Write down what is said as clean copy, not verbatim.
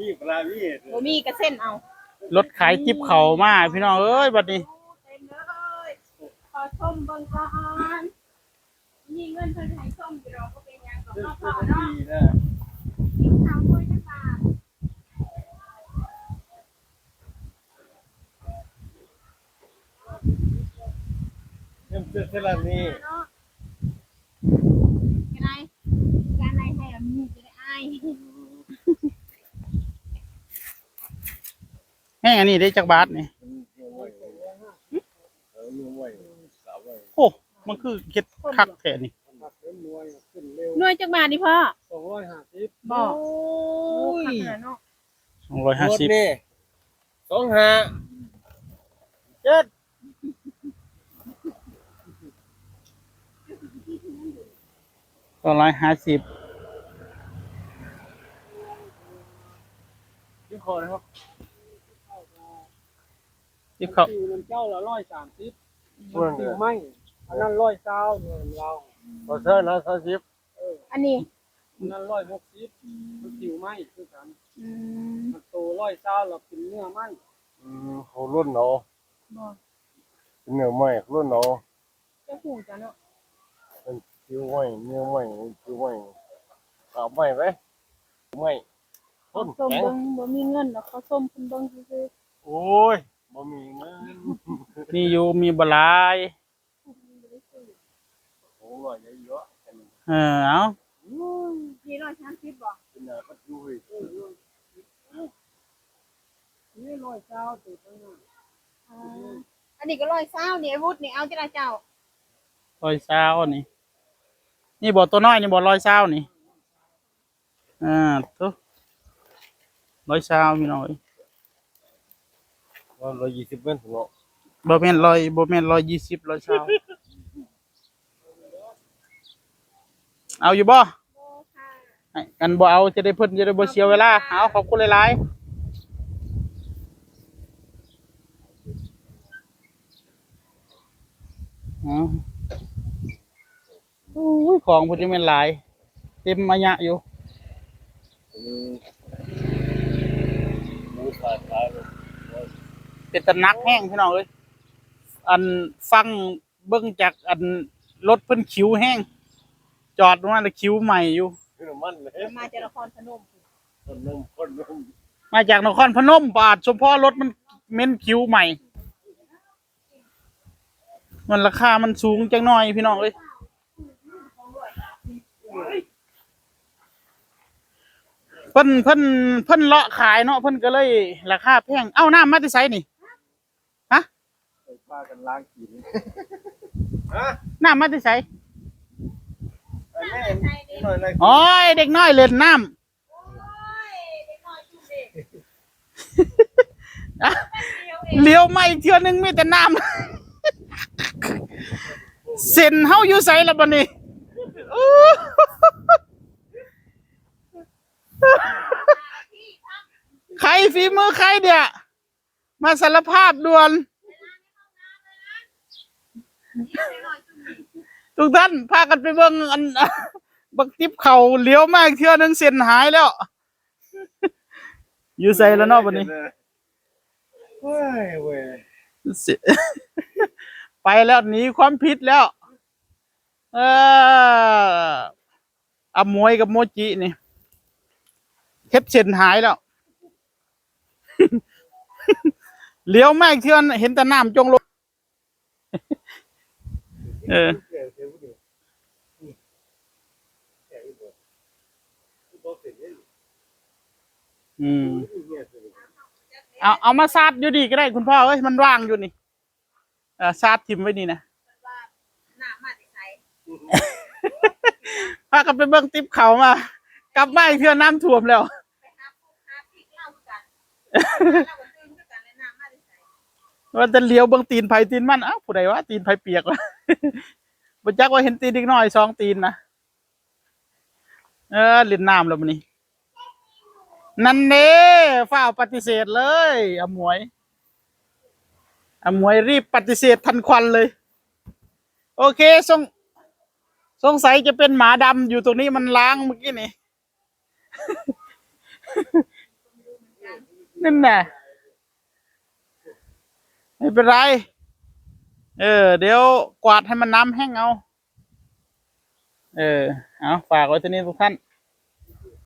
พี่ปลาพี่บ่มีกระเส้นเอารถขายจิ๊บเข่ามาพี่น้องเอ้ยบัดนี้เต็มเลยขอชมเบิ่งก่อนมีเงินเพิ่นให้ชมอยู่ดอกก็เป็นหยังดอกเนาะพ่อเนาะกินข้าวด้วยจังบาทเริ่มเสื้อละนี่การอะไรให้มีจะได้อายแห้งอันนี้ได้จักบาทนี่โอ้มันคือเก็ดคักแท้นี่หน่วยจักบาทนี่พ่อ250บ่โอ้ย250นี่25 7250ที่คอนะครับ จิ๊บเข่าติวน้ำเจ้าละ130มันติวไม่อันนั้น120เงินเราพอเท่านั้น30อันนี้อันนั้น160มันติวไม่คือกันมันโต120แล้วเป็นเนื้อไม่เขารุ่นเนาะบ่เป็นเนื้อไม่รุ่นเนาะจะหูจ้ะเนาะเป็นติวไม่เนื้อไม่ติวไม่เอาไม่ไหมไม่ต้นส้ม แข็ง เบิ่งบ่มีเงินแล้วเขาส้มเพิ่นเบิ่งซื่อ โอ้ยบ่มีเงิน มีอยู่มีบ่หลายโอ้ยเยอะๆกัน เอานี่130บ่เป็นอะไรก็ดูอีกนี่120ติดแล้วนะอันนี้ก็120นี่อาวุธนี่เอาจิล่ะเจ้า120นี่นี่บ่ตัวน้อยนี่บ่120นี่ตัว120พี่น้องเอ้ย120เป็นเนาะบ่แม่น120 120เอาอยู่บ่กันบ่เอาจะได้เพิ่นจะได้บ่เสียเวลาเอาขอบคุณหลายๆโอ้ยของเพิ่นยังแม่นหลายเต็มมะยะอยู่เป็นตะนักแห้งพี่น้องเอ้ยอันฟังเบิ่งจากอันรถเพิ่นคิวแห้งจอดมาแล้วคิวใหม่อยู่มันเลยมาจากนครพนมคนนมมาจากนครพนมบาทเฉพาะรถมันเม้นคิวใหม่มันราคามันสูงจังหน่อยพี่น้องเอ้ยเพิ่นเลาะขายเนาะเพิ่นก็เลยราคาแพงเอ้าน้ำมาที่ไสนี่ฮะปลากันล้างกินฮะน้ำมาที่ไสแม่โอ้ยเด็กน้อยเล่นน้ำเลี้ยวมาอีกเทื่อนึงมีแต่น้ำเส้นเฮาอยู่ไสล่ะบัดนี้ใครฝีมือใครเนี่ยมาสารภาพด่วนทุกท่านพากันไปเบิ่งอันบักติ๊บเข่าเลี้ยวมากเทื่อนึงเส้นหายแล้วอยู่ใส่แล้วเนาะบัดนี้เว้ยไปแล้วหนีความผิดแล้วอมวยกับโมจินี่เฮ็ดเส้นหายแล้วเลี้ยวมากเทื่อเห็นแต่น้ำจงลงเอามาซาดอยู่ดีก็ได้คุณพ่อเอ้ยมันว่างอยู่นี่ซาดทิมไว้นี่นะพากันไปเบิ่งติ๊บเขามากลับมาอีกเทื่อน้ำท่วมแล้วว่าจะเลี้ยวเบิ่งตีนไผตีนมันอ้าวผู้ใดวะตีนไผเปียกวะบ่จักว่าเห็นตีนเด็กน้อย2ตีนนะเล่นน้ำแล้วมื้อนี้นั่นเด้ฝ้าวปฏิเสธเลยอมวยรีบปฏิเสธทันควันเลยโอเคสงสัยจะเป็นหมาดำอยู่ตรงนี้มันล้างเมื่อกี้นี่ นั่นน่ะไม่เป็นไรเดี๋ยวกวาดให้มันน้ำแห้งเอาเอาฝากไว้ที่นี่ทุกท่าน